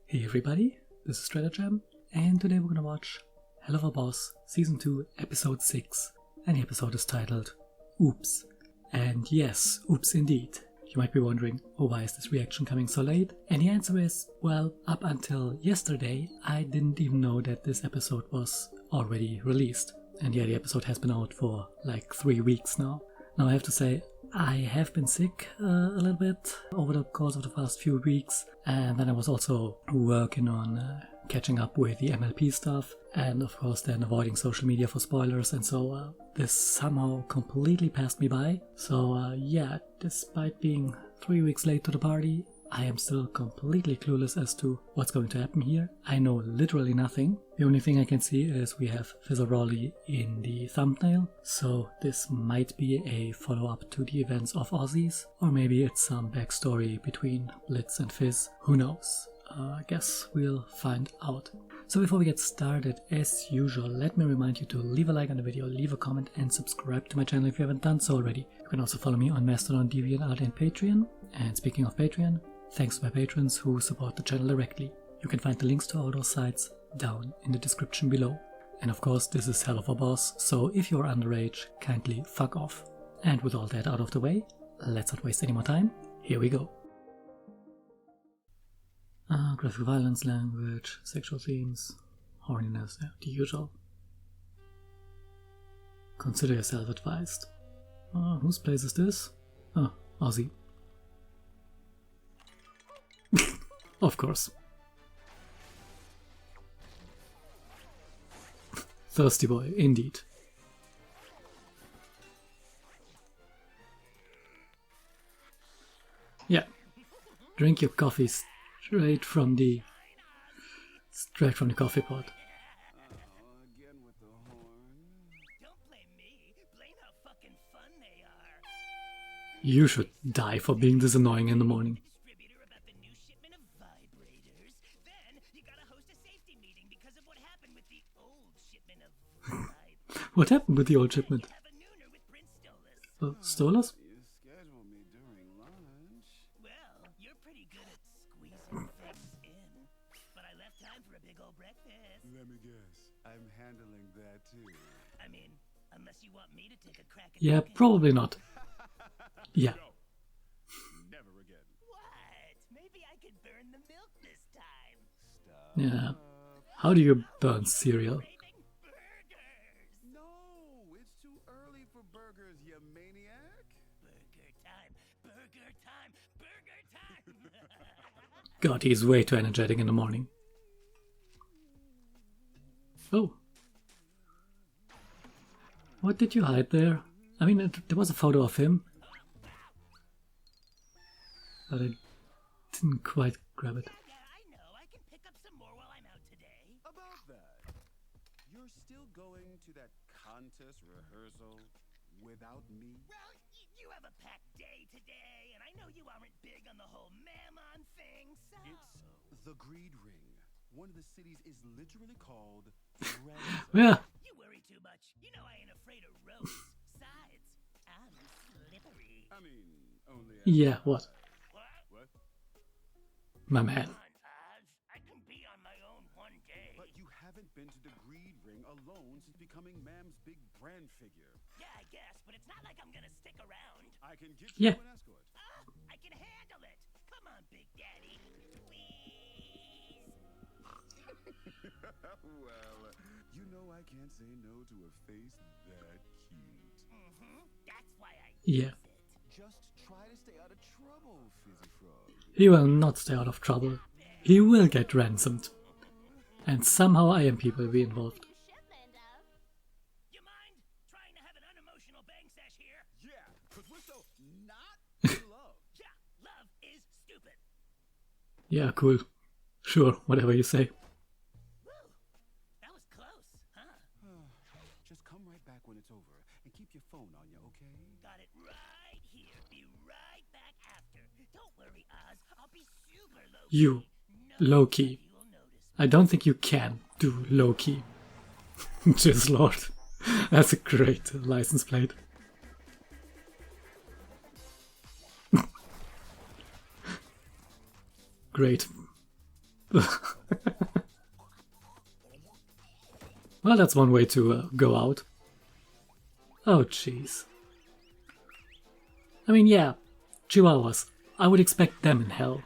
Hey everybody, this is Jam, and today we're gonna watch Helluva Boss Season 2 Episode 6, and the episode is titled Oops. And yes, oops indeed. You might be wondering, oh, why is this reaction coming so late? And the answer is, well, up until yesterday I didn't even know that this episode was already released. And yeah, the episode has been out for like 3 weeks now. Now I have to say, I have been sick a little bit over the course of the past few weeks, and then I was also working on catching up with the MLP stuff, and of course then avoiding social media for spoilers, and so this somehow completely passed me by. So yeah, despite being 3 weeks late to the party, I am still completely clueless as to what's going to happen here. I know literally nothing. The only thing I can see is we have Fizz in the thumbnail, so this might be a follow-up to the events of Aussies, or maybe it's some backstory between Blitz and Fizz, who knows. I guess we'll find out. So before we get started, as usual, let me remind you to leave a like on the video, leave a comment and subscribe to my channel if you haven't done so already. You can also follow me on Mastodon, DeviantArt and Patreon. And speaking of Patreon, thanks to my patrons who support the channel directly. You can find the links to all those sites down in the description below. And of course, this is Helluva Boss, so if you're underage, kindly fuck off. And with all that out of the way, let's not waste any more time. Here we go. Graphic violence, language, sexual themes, horniness, yeah, the usual. Consider yourself advised. Whose place is this? Oh, Aussie. Of course. Thirsty boy, indeed. Yeah. Drink your coffee straight from the coffee pot. You should die for being this annoying in the morning. What happened with the old shipment? Stole us? Let me guess. I'm handling that too. I mean, unless you want me to take a crack at yeah, probably not. Yeah. No. Never again. What? Maybe I could burn the milk this time. Stop. Yeah. How do you burn cereal? No, it's too early for burgers, you maniac. Burger time. Burger time. Burger time. God, he's way too energetic in the morning. Oh. What did you hide there? I mean, there was a photo of him. But I didn't quite grab it. Yeah, I know. I can pick up some more while I'm out today. About that, you're still going to that contest rehearsal without me? Well, you have a packed day today, and I know you aren't big on the whole mammon thing, so... It's the Greed Ring. One of the cities is literally called Yeah. You worry too much. You know I ain't afraid of ropes. Besides, I'm slippery. I mean, only... Yeah, what? What? My man. Come on, Fizz. I can be on my own one day. But you haven't been to the Greed Ring alone since becoming Mam's big brand figure. Yeah, I guess, but it's not like I'm gonna stick around. I can get you Yeah. an escort. I can handle it. Come on, Big Daddy. Well, you know I can't say no to a face that cute. That's why I Yeah. Just try to stay out of trouble, Fizzy Frog. He will not stay out of trouble. He will get ransomed. And somehow IMP will be involved. You mind trying to have an unemotional bang sesh here? Yeah, because we're so not in love. Yeah, love is stupid. Yeah, cool. Sure, whatever you say. Woo, that was close, huh? Just come right back when it's over and keep your phone on you, okay? Got it right here. Be right back after. Don't worry, Oz. I'll be super low-key. You. Low-key. Nobody will notice. I don't think you can do low-key. Just Lord. That's a great license plate. Great. Well, that's one way to go out. Oh, jeez. I mean, yeah, Chihuahuas. I would expect them in hell.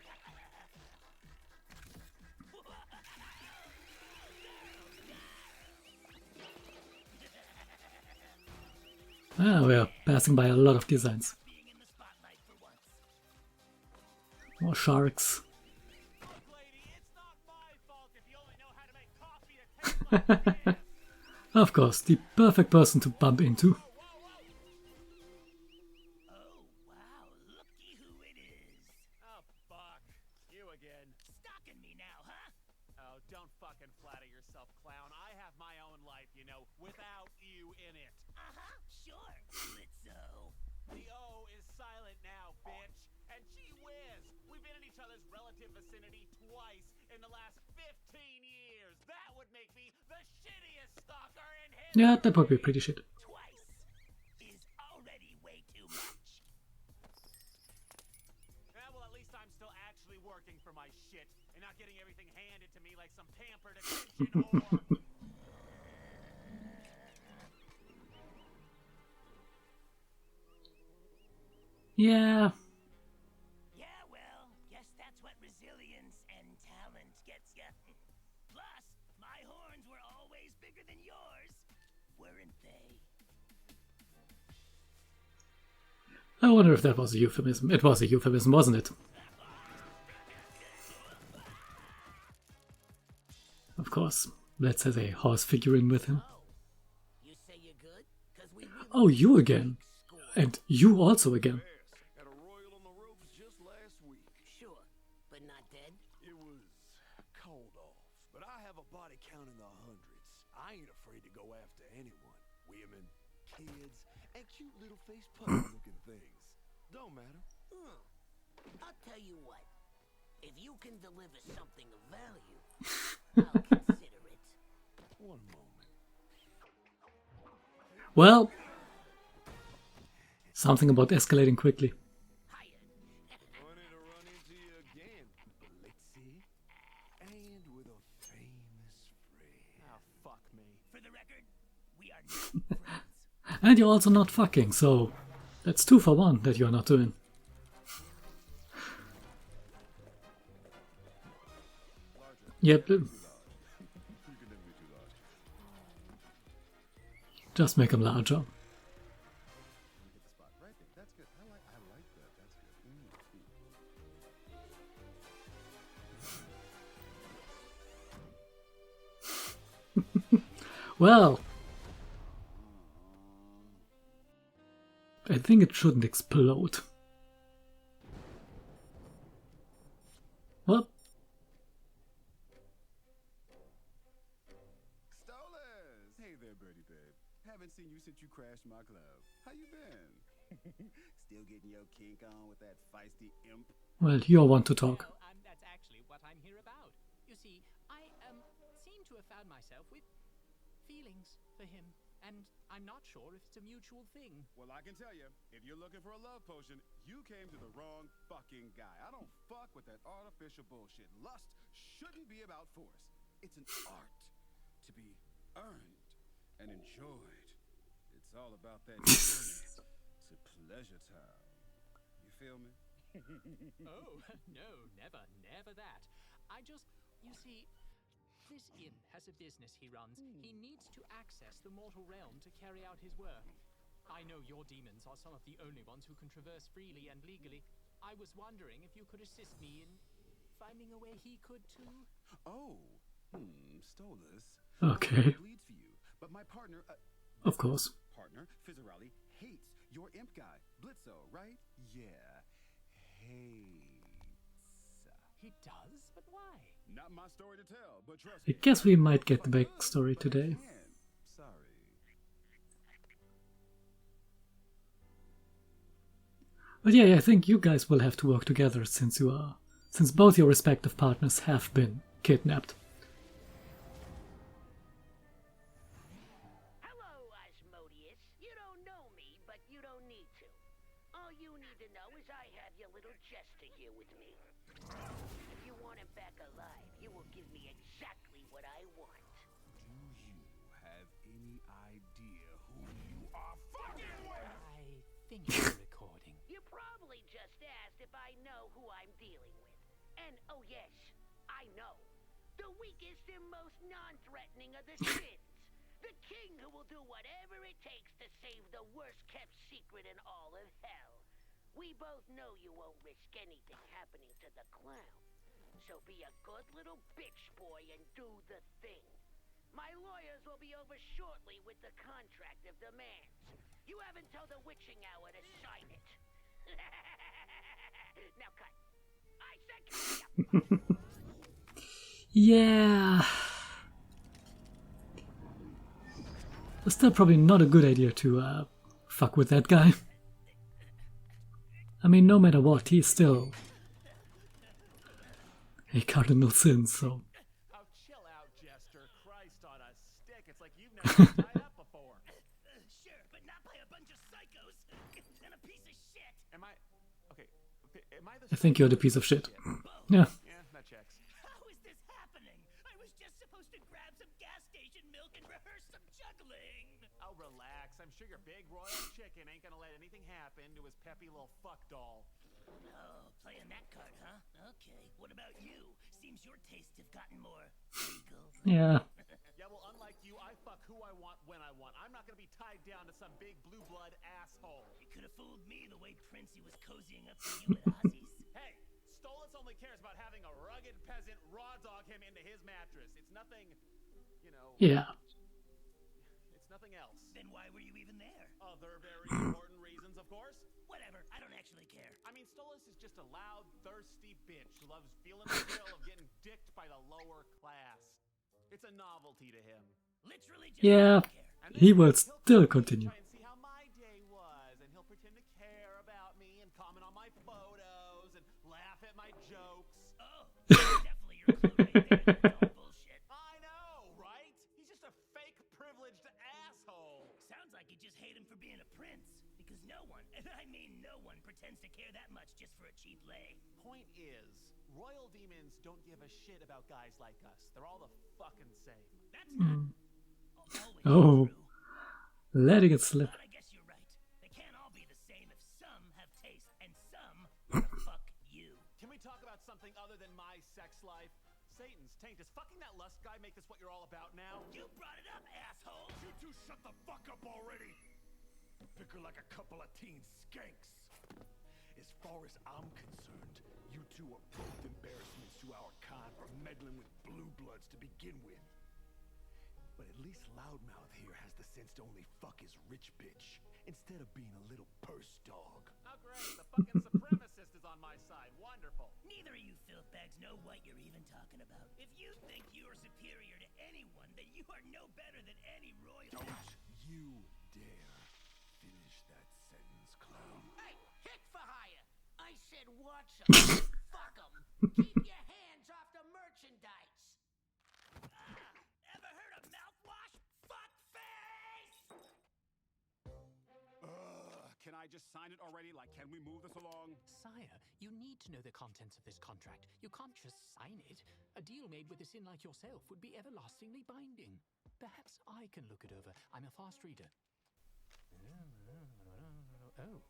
Ah, we are passing by a lot of designs. More sharks. Of course, the perfect person to bump into. Oh, wow, looky who it is. Oh, fuck. You again. Stalking me now, huh? Oh, don't fucking flatter yourself, clown. I have my own life, you know, without you in it. Uh-huh, sure, Blitzo. The O is silent now, bitch. And gee whiz, we've been in each other's relative vicinity twice in the last 15 years. That would make me the shittiest stalker in history. Yeah, that would be pretty shit. Twice is already way too much. Yeah, well, at least I'm still actually working for my shit and not getting everything handed to me like some pampered attention whore. Yeah, Yeah, well, guess that's what resilience and talent gets ya. Plus, my horns were always bigger than yours, weren't they? I wonder if that was a euphemism. It was a euphemism, wasn't it? Of course, Blitz has a horse figurine with him. You say you're good? 'Cause we really Oh, you again. And you also again. Had a royal on the ropes just last week. sure, but not dead. It was called off, but I have a body count in the hundreds. I ain't afraid to go after anyone. Women, kids, and cute little face puppy-looking things. Don't matter. I'll tell you what. If you can deliver something of value, I'll consider it. One moment. Well, something about escalating quickly. Funny to run into you again, Blitzy. And with a famous friend. Oh, fuck me. For the record, we are not friends. And you're also not fucking, so that's 2 for 1 that you're not doing. Yep. Just make him larger. Hit the spot right there. That's good. I like that. That's good. Well, I think it shouldn't explode. What? Stolas! Hey there, birdie babe. Haven't seen you since you crashed my club. How you been? Still getting your kink on with that feisty imp? Well, you're one to talk. Well, that's actually what I'm here about. You see, I seem to have found myself with feelings for him, and I'm not sure if it's a mutual thing. Well, I can tell you, if you're looking for a love potion, you came to the wrong fucking guy. I don't fuck with that artificial bullshit. Lust shouldn't be about force. It's an art to be earned and enjoyed. It's all about that journey to pleasure time. You feel me? Oh, no, never that. I just, you see, this inn has a business he runs. He needs to access the mortal realm to carry out his work. I know your demons are some of the only ones who can traverse freely and legally. I was wondering if you could assist me in finding a way he could too. Oh, Stolas. Okay. Bleeds for you, but my partner, Of course. partner, Fizzarelli, hates your imp guy, Blitzo, right? Yeah, hates. He does? But why? Not my story to tell, but trust I me. guess we might get the backstory today. Sorry. But yeah, I think you guys will have to work together since both your respective partners have been kidnapped. Hello, Asmodeus. You don't know me, but you don't need to. All you need to know is I have you little jester here with me. If you want him back alive, you will give me exactly what I want. Do you have any idea who you are fucking with? I think you're recording. You probably just asked if I know who I'm dealing with. And oh yes, I know. The weakest and most non-threatening of the sins. The king who will do whatever it takes to save the worst-kept secret in all of hell. We both know you won't risk anything happening to the clown. So be a good little bitch boy and do the thing. My lawyers will be over shortly with the contract of demands. You have until the witching hour to sign it. Now cut. I said cut. Yeah. It's still probably not a good idea to fuck with that guy. I mean, no matter what, he's still a cardinal sin, so. Oh, chill out, Jester. Christ on a stick. It's like you've never been tied up before. Sure, but not by a bunch of psychos and a piece of shit. Am I... Okay, am I the... I think you're the piece of shit. Yeah. Yeah, that checks. How is this happening? I was just supposed to grab some gas station milk and rehearse some juggling. Oh, relax. I'm sure your big royal chicken ain't gonna let anything happen to his peppy little fuck doll. Oh, playing that card, huh? Okay. What about you? Seems your tastes have gotten more legal. Yeah. Yeah, well, unlike you, I fuck who I want when I want. I'm not gonna be tied down to some big blue blood asshole. You could have fooled me the way Princey was cozying up to you at Ozzy's. Hey, Stolas only cares about having a rugged peasant raw dog him into his mattress. It's nothing, you know... Yeah. It's nothing else. Then why were you even there? Other very important reasons, of course. Whatever, I don't actually care. I mean, Stolas is just a loud, thirsty bitch who loves feeling the thrill of getting dicked by the lower class. It's a novelty to him. Literally just Yeah. don't care. And He then will he'll still come continue. Try and see how my day was, and he'll pretend to care about me and comment on my photos and laugh at my jokes. Oh, definitely your clue right there. That's all bullshit. I know, right? He's just a fake privileged asshole. Sounds like you just hate him for being a prince. Because no one, and I mean no one, pretends to care that much just for a cheap lay. Point is, royal demons don't give a shit about guys like us. They're all the fucking same. That's not always Oh. true. Letting it slip. But I guess you're right. They can't all be the same if some have taste and some wanna fuck you. Can we talk about something other than my sex life? Satan's taint. Does fucking that lust guy make this what you're all about now? You brought it up, asshole. You two shut the fuck up already! Bicker like a couple of teen skanks. As far as I'm concerned, you two are both embarrassments to our kind for meddling with blue bloods to begin with. But at least Loudmouth here has the sense to only fuck his rich bitch, instead of being a little purse dog. Oh, great. The fucking supremacist is on my side. Wonderful. Neither of you filthbags know what you're even talking about. If you think you're superior to anyone, then you are no better than any royal. Don't you dare finish that sentence, clown. Hey, hit for hire. I said watch 'em. Fuck 'em. Keep your hands off the merchandise. Ever heard of mouthwash? Fuck face! Can I just sign it already? Like, can we move this along? Sire, you need to know the contents of this contract. You can't just sign it. A deal made with a sin like yourself would be everlastingly binding. Perhaps I can look it over. I'm a fast reader. Oh.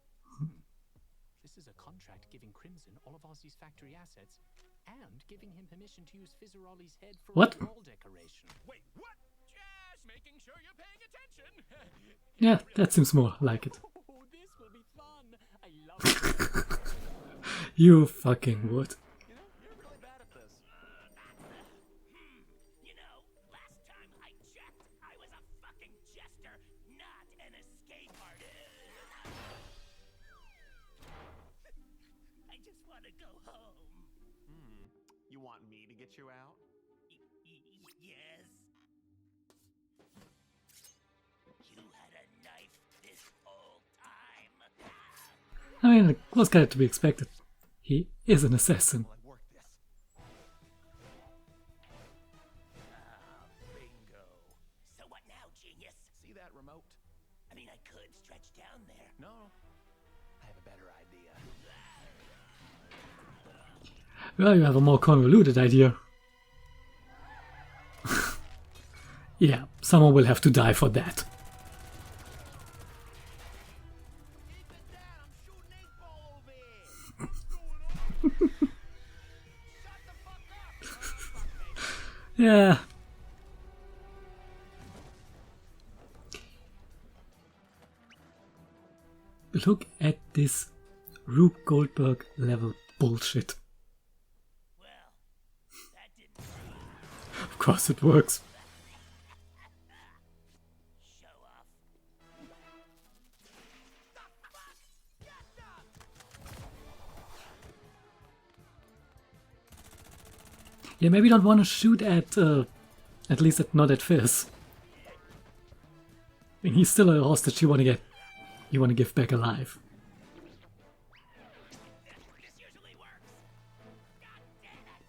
This is a contract giving Crimson all of Ozzy's factory assets and giving him permission to use Fizzeroli's head for What? a wall decoration. Wait, what? Just making sure you're paying attention. Yeah, that seems more like it. Oh, this will be fun. I love it. You fucking would. You know, you're really bad at this. You know, last time I checked, I was a fucking jester, not an escape artist. I just want to go home. You want me to get you out? Yes. You had a knife this whole time. I mean, it was kind of to be expected. He is an assassin. Well, I work this. Bingo. So what now, genius? See that remote? I mean, I could stretch down there. No. I have a better idea. Well, you have a more convoluted idea. Yeah, someone will have to die for that. Keep it down. I'm shooting 8-ball over here. What's going on? Shut the fuck up. Fuck me. Yeah. Look at this Rube Goldberg level bullshit. Well, that didn't Of course it works. show off. Yeah, maybe you don't want to shoot at least not at Fizz. I mean, he's still a hostage you want to give back alive. This usually works. God damn it.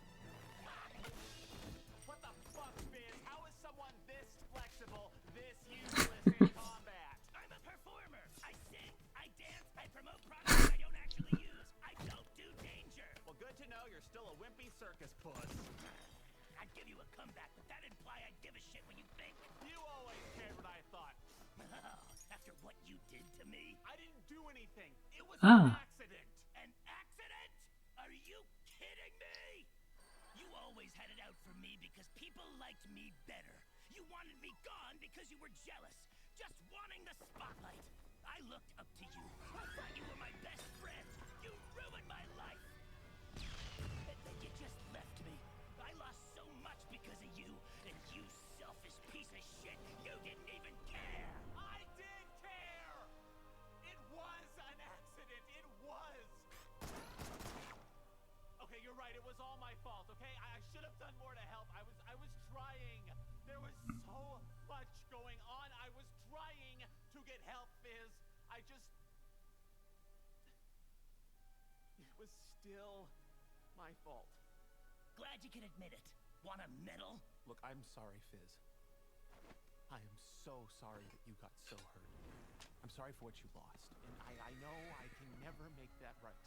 What the fuck, Fizz? How is someone this flexible, this useless in combat? I'm a performer. I sing, I dance, I promote products I don't actually use. I don't do danger. Well, good to know you're still a wimpy circus puss. I'd give you a comeback, but that'd imply I'd give a shit what you think. You always cared what I thought. After what you did to me. I didn't do anything. It was Ah. an accident. An accident? Are you kidding me? You always had it out for me because people liked me better. You wanted me gone because you were jealous, just wanting the spotlight. I looked up to you. I thought you were my best friend. You ruined my life. And then you just left me. I lost so much because of you, and you selfish piece of shit. You didn't even care. I did care. It was an accident. It was. Okay, you're right. It was all my fault. Okay, I should have done more to help. I was trying. There was so much going on. I was trying to get help, Fizz. I just. It was still my fault. Glad you can admit it. Want a medal? Look, I'm sorry, Fizz. I am so sorry that you got so hurt. I'm sorry for what you lost. And I know I can never make that right.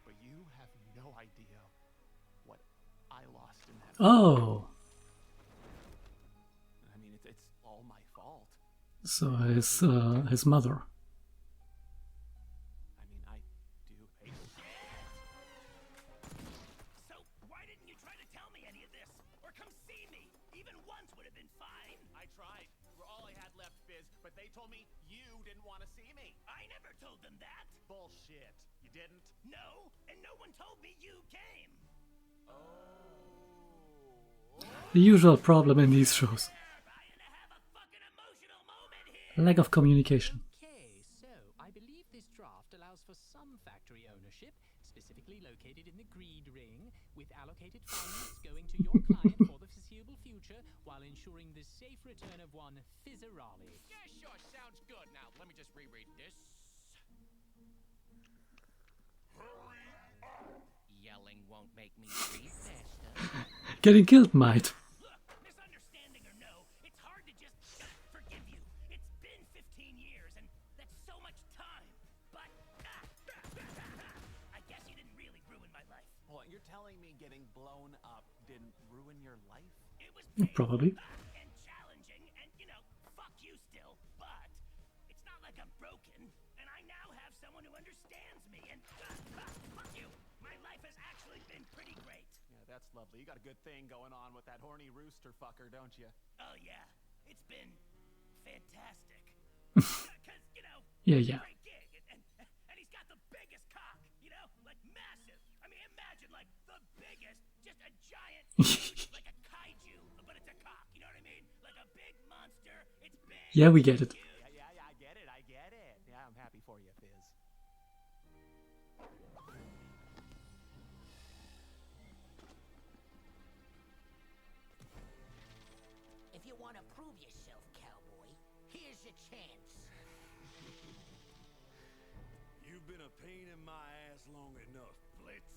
But you have no idea what I lost in that. Oh, I mean, it's all my fault. so his mother. I mean, I do hate it. So why didn't you try to tell me any of this? Or come see me? Even once would have been fine. I tried. You were all I had left, Fizz. But they told me you didn't want to see me. I never told them that. Bullshit. You didn't? No, and no one told me you came. The usual problem in these shows. I'm gonna have a fucking emotional moment here. Lack of communication. Okay, so I believe this draft allows for some factory ownership, specifically located in the Greed Ring, with allocated funds going to your client for the foreseeable future, while ensuring the safe return of one Fizzarali. Yeah, sure, sounds good. Now, let me just reread this. Yelling won't make me breathe faster. Getting killed might. Look, misunderstanding or no, it's hard to just forgive you. It's been 15 years, and that's so much time. But I guess you didn't really ruin my life. Well, you're telling me getting blown up didn't ruin your life? It was Probably. painful and challenging, and fuck you still. But it's not like I'm broken, and I now have someone who understands me. And fuck you. My life has actually been pretty great. Yeah, that's lovely. You got a good thing going on with that horny rooster fucker, don't you? Oh yeah, it's been fantastic. Because Yeah. great gig, and he's got the biggest cock, like massive. I mean, imagine like the biggest, just a giant, huge, like a kaiju, but it's a cock. You know what I mean? Like a big monster. It's big. Yeah, we get it. huge. Yeah, I get it. Yeah, I'm happy for you, Fizz. If you want to prove yourself, cowboy, here's your chance. You've been a pain in my ass long enough, Blitz.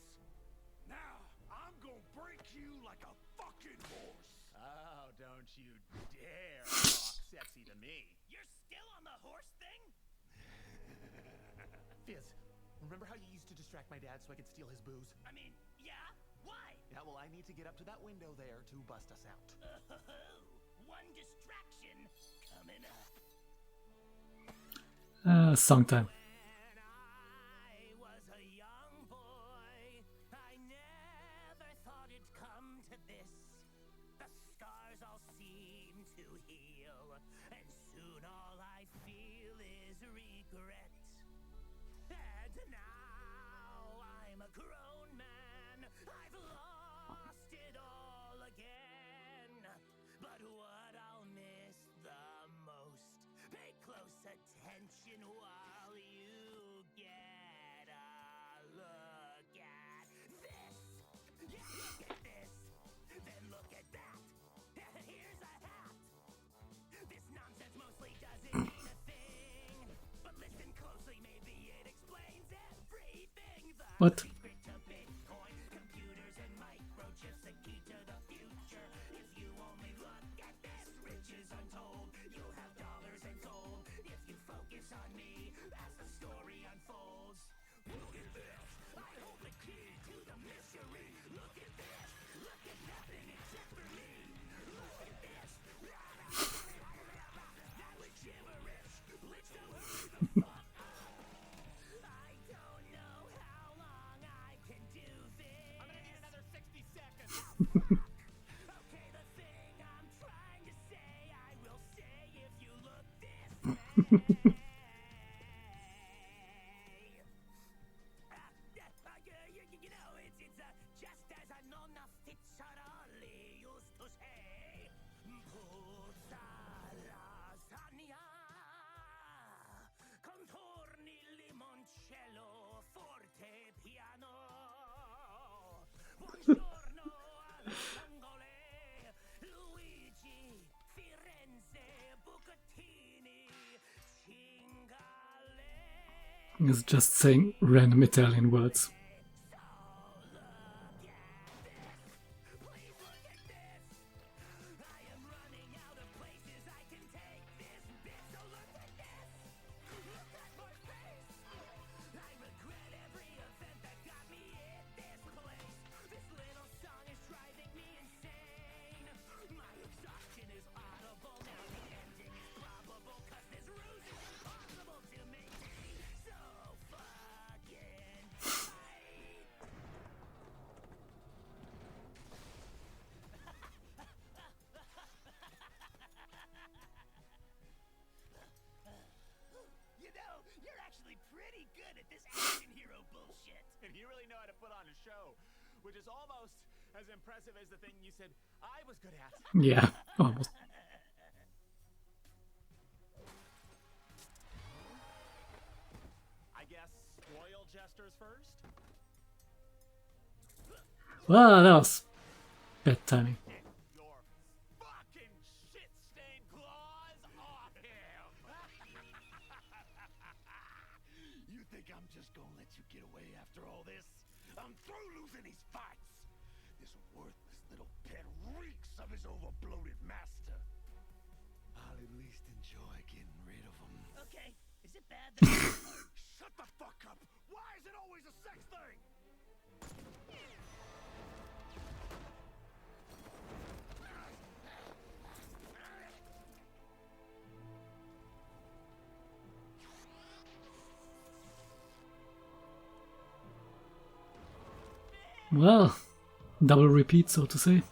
Now, I'm gonna break you like a fucking horse. Oh, don't you dare talk sexy to me. You're still on the horse thing? Fizz, Remember how you used to distract my dad so I could steal his booze? I mean, yeah? Why? Yeah, well, I need to get up to that window there to bust us out. One distraction coming up. Song time. When I was a young boy, I never thought it'd come to this. The scars all seem to heal, and soon all I feel is regret. And now I'm a grown man. I've lost it all again. But what I'll miss the most, pay close attention while you get a look at this. Yeah, look at this. Then look at that. Here's a hat. This nonsense mostly doesn't mean a thing. But listen closely, maybe it explains everything. The What? secret to Bitcoin, computers and microchips, the key to the future. If you only look at this, riches untold. You'll have dollars and gold. If you focus on me as the story unfolds. Look at this. I hold the key to the mystery. Look at this. Look at nothing except for me. Look at this. That was gibberish. Let's go the fuck. I don't know how long I can do this. I'm gonna need another 60 seconds. Okay, the thing I'm trying to say, I will say if you look this way. You know, it's just as a nonna Fitzarelli used to say, Puzza lasagna, contorni limoncello, forte piano. Buongiorno alle vongole, Luigi, Firenze, Bucatini, Cingale. It's just saying random Italian words. Please look at this. I am running out of places I can take this bit. So look at this. Look at my face. I regret every event that got me in this place. This little song is driving me insane. My exhaustion is audible. Now the ending is probable. Cause this ruse is impossible to maintain. So fucking tight. You know, you're actually pretty good at this action hero bullshit. And you really know how to put on a show, which is almost as impressive as the thing you said I was good at. Yeah, almost. I guess royal jesters first? Well, that was bad timing. Get your fucking shit-stained claws off him! You think I'm just gonna let you get away after all this? I'm through losing these fights! This worthless little pet reeks of his overbloated master. I'll at least enjoy getting rid of him. Okay, is it bad that Shut the fuck up! Why is it always a sex thing? Well, double repeat, so to say.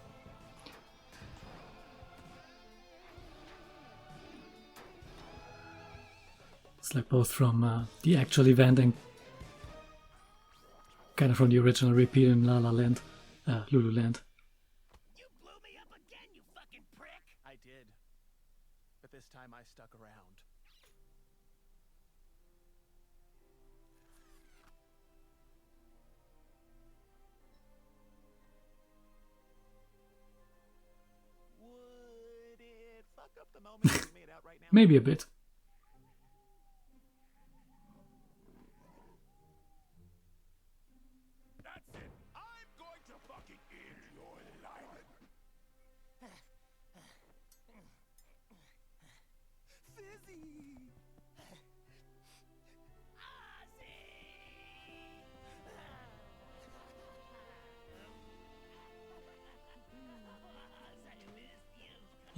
It's like both from the actual event and kind of from the original repeat in La La Land, Lululand. you blew me up again, you fucking prick? I did. But this time I stuck around. Would it fuck up the moment we made out right now? Maybe a bit. That's it! I'm going to fucking end your life! Fizzy! Ozzy!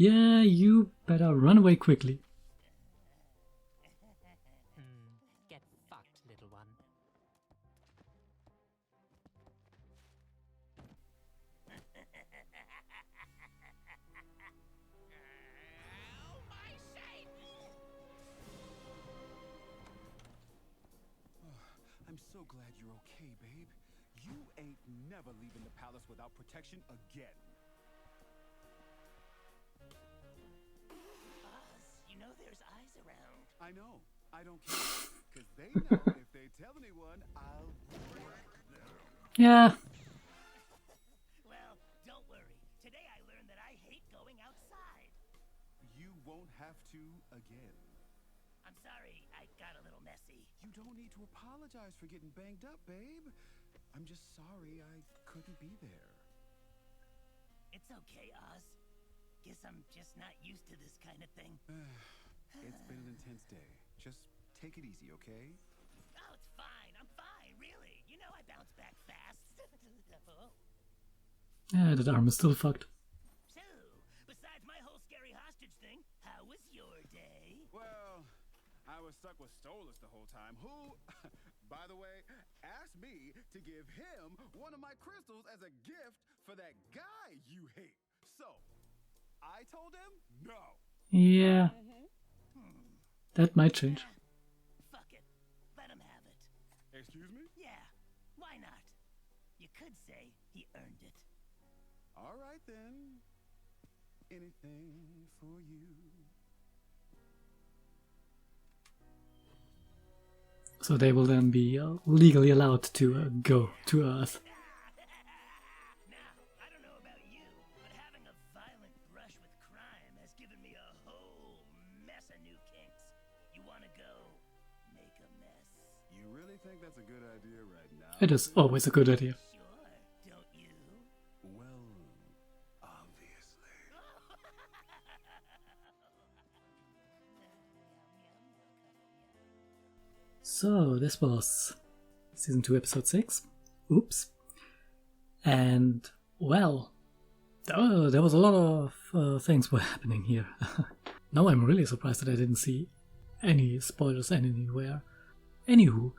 Yeah, you better run away quickly. Get fucked, little one. Oh, my Satan! I'm so glad you're okay, babe. You ain't never leaving the palace without protection again. Boss, you know there's eyes around. I know. I don't care. Because they know if they tell anyone, I'll break them. Yeah. Well, don't worry. Today I learned that I hate going outside. You won't have to again. I'm sorry, I got a little messy. You don't need to apologize for getting banged up, babe. I'm just sorry I couldn't be there. It's okay, Oz. Guess I'm just not used to this kind of thing. It's been an intense day. Just take it easy, okay? Oh, it's fine. I'm fine, really. You know I bounce back fast. Oh. Yeah, that arm is still fucked. So, besides my whole scary hostage thing, how was your day? Well, I was stuck with Stolas the whole time, who, by the way, asked me to give him one of my crystals as a gift for that guy you hate. So, I told him no. Yeah. That might change. Fuck it. Let him have it. Excuse me? Yeah, why not? You could say he earned it. All right, then. Anything for you. So they will then be legally allowed to go to Earth. Now, I don't know about you, but having a violent brush with crime has given me a whole mess of new kinks. You want to go make a mess? You really think that's a good idea right now? It is always a good idea. Sure, don't you? Well, obviously. So this was season 2, episode 6. Oops. And well, there was a lot of things were happening here. Now I'm really surprised that I didn't see any spoilers anywhere. Anywho,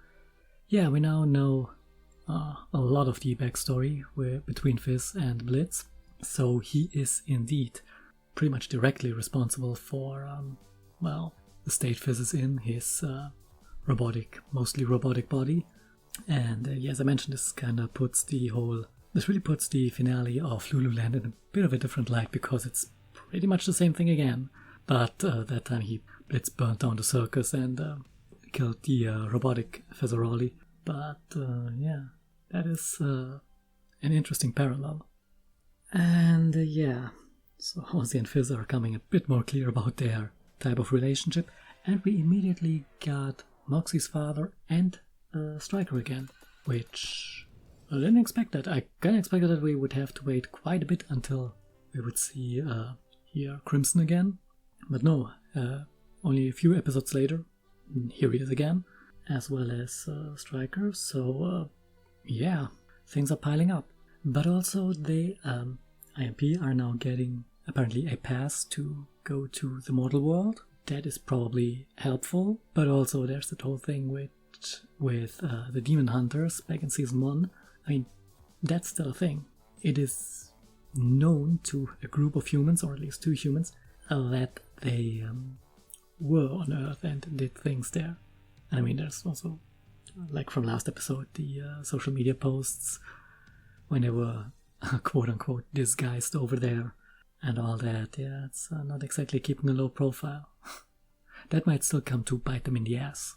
yeah, we now know a lot of the backstory between Fizz and Blitz. So he is indeed pretty much directly responsible for, well, the state Fizz is in, his mostly robotic body. And as I mentioned, this really puts the finale of Lululand in a bit of a different light, because it's pretty much the same thing again. But that time Blitz burnt down the circus and killed the robotic Fezzaroli. But yeah, that is an interesting parallel. And yeah, so Ozzy and Fizz are coming a bit more clear about their type of relationship, and we immediately got Moxie's father and Stryker again, which I didn't expect that. I kind of expected that we would have to wait quite a bit until we would see here Crimson again, but no, only a few episodes later, here he is again, as well as Stryker. So yeah, things are piling up. But also they, IMP, are now getting apparently a pass to go to the mortal world. That is probably helpful, but also there's that whole thing with the demon hunters back in season 1. I mean, that's still a thing. It is known to a group of humans, or at least 2 humans, that they were on Earth and did things there. And I mean, there's also, like from last episode, the social media posts when they were quote-unquote disguised over there and all that. Yeah, it's not exactly keeping a low profile. That might still come to bite them in the ass,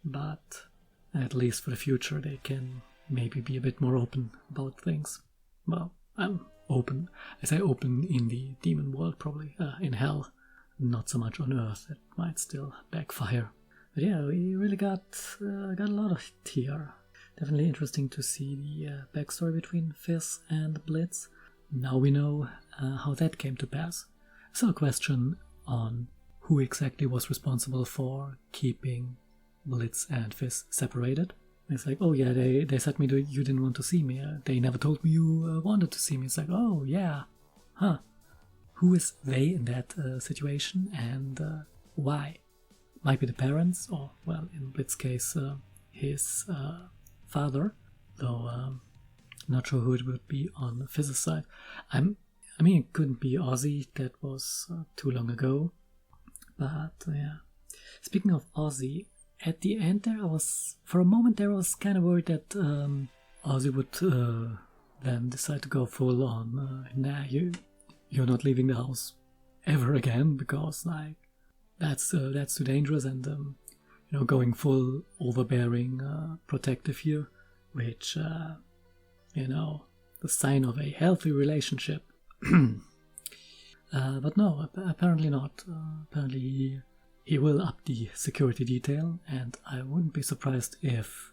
but at least for the future they can maybe be a bit more open about things. Well, I'm open. I say open in the demon world, probably. In hell, not so much on Earth. It might still backfire. But yeah, we really got a lot of it here. Definitely interesting to see the backstory between Fizz and Blitz. Now we know how that came to pass. Still a question on who exactly was responsible for keeping Blitz and Fizz separated. It's like, oh yeah, they said me you didn't want to see me. They never told me you wanted to see me. It's like, oh yeah, huh. who is they in that situation and why. Might be the parents, or, well, in Blitz's case, his father, though not sure who it would be on Fizz's side. I mean, it couldn't be Ozzy, that was too long ago, but yeah. Speaking of Ozzy, at the end there, for a moment there I was kind of worried that Ozzy would then decide to go full on, nah, you're not leaving the house ever again, because like that's too dangerous, and you know, going full overbearing, protective here, which you know, the sign of a healthy relationship. But no, apparently not. Apparently he will up the security detail, and I wouldn't be surprised if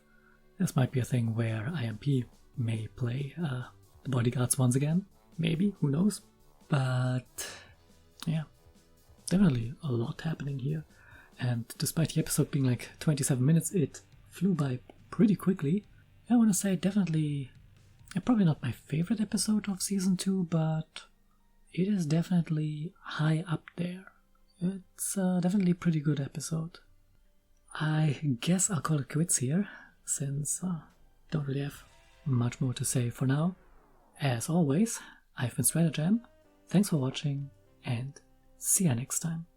this might be a thing where IMP may play the bodyguards once again. Maybe, who knows? But yeah, definitely a lot happening here. And despite the episode being like 27 minutes, it flew by pretty quickly. I want to say definitely, probably not my favorite episode of Season 2, but it is definitely high up there. It's definitely a pretty good episode. I guess I'll call it quits here, since don't really have much more to say for now. As always, I've been Stratagem, thanks for watching, and see ya next time.